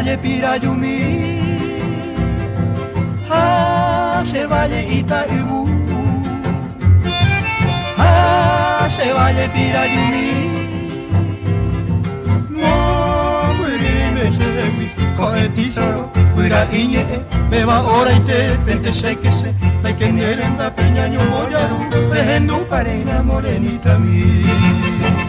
valle Pirayumí, se valle Itaibú, se valle Pirayumí, coetizo, cuira iñe, beba ora y te, vente sé que sé, hay que nerenda peñaño moyaru, vejendu parena morenita mi.